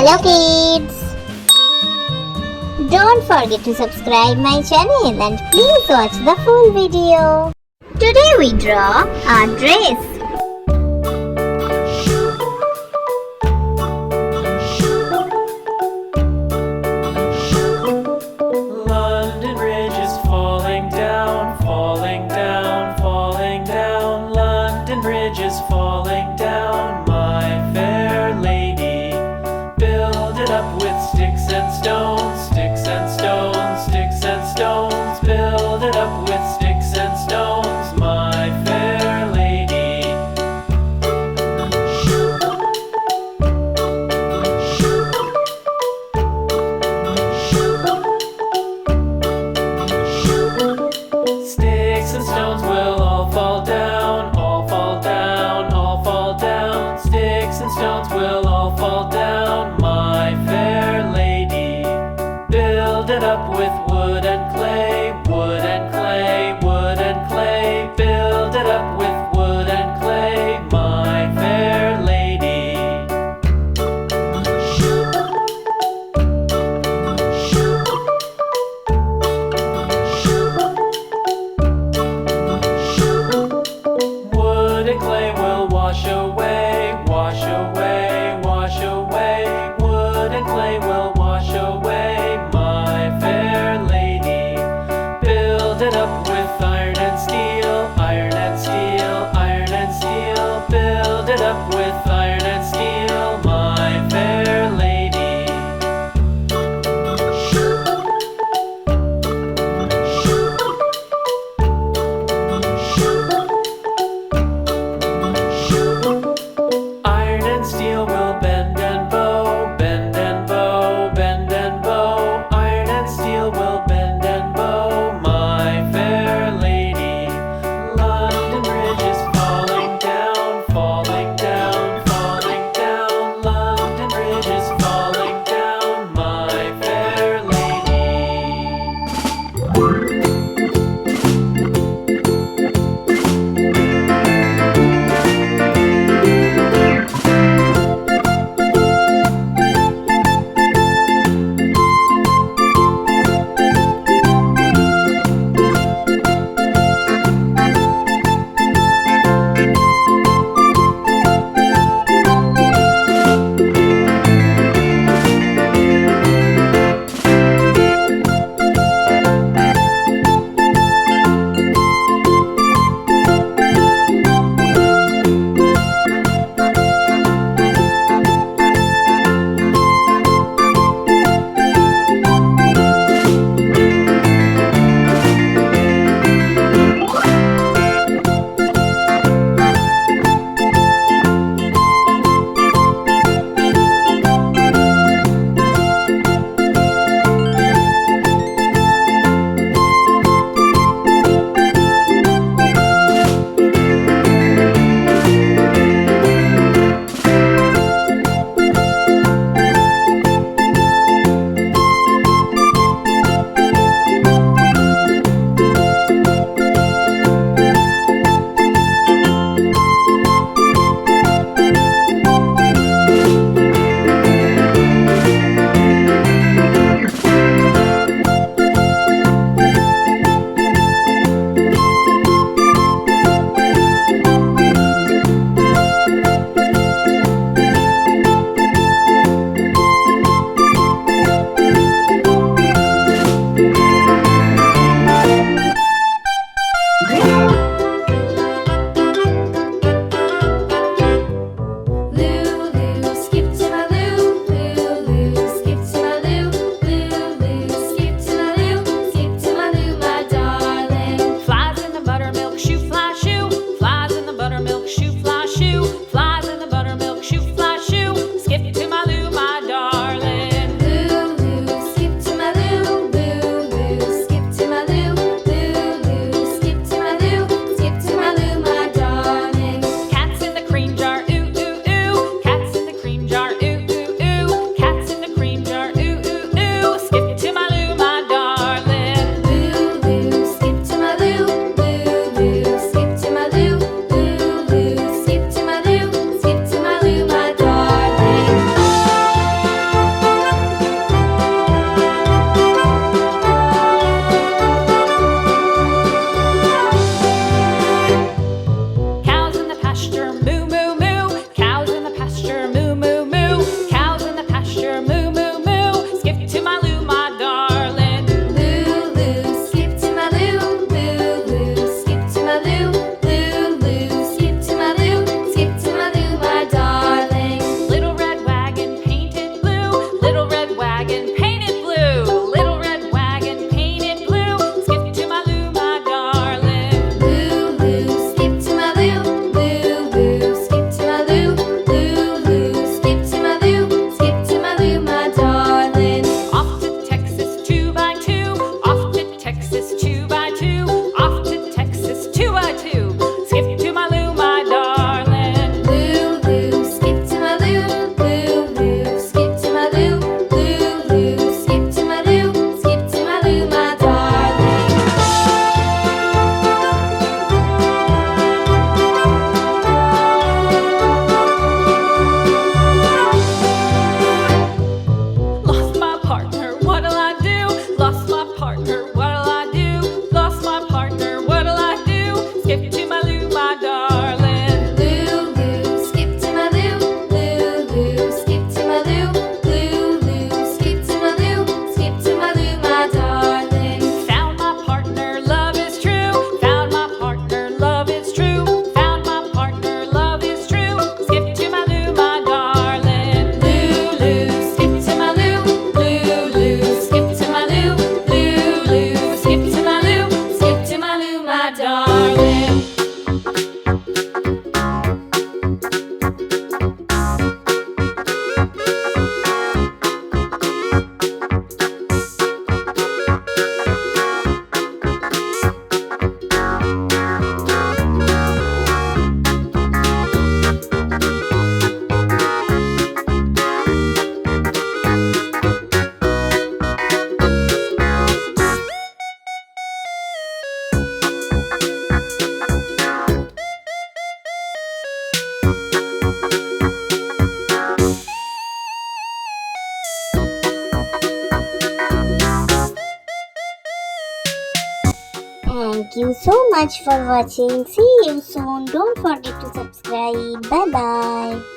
Hello kids! Don't forget to subscribe my channel and please watch the full video. Today we draw a dress. London Bridge is falling down, falling down, falling down. London Bridge is falling down, my fair lady. Build it up with sticks and stones, sticks and stones, sticks and stones. Build it up with sticks and stones, my fair lady. Sticks and stones will all fall down, all fall down, all fall down. Sticks and stones will all fall down, my fair lady. Build it up with wood and clay, wood and clay, wood and clay. Build it up with wood and clay, my fair lady. darling. Thank you so much for watching. See you soon. Don't forget to subscribe. Bye bye.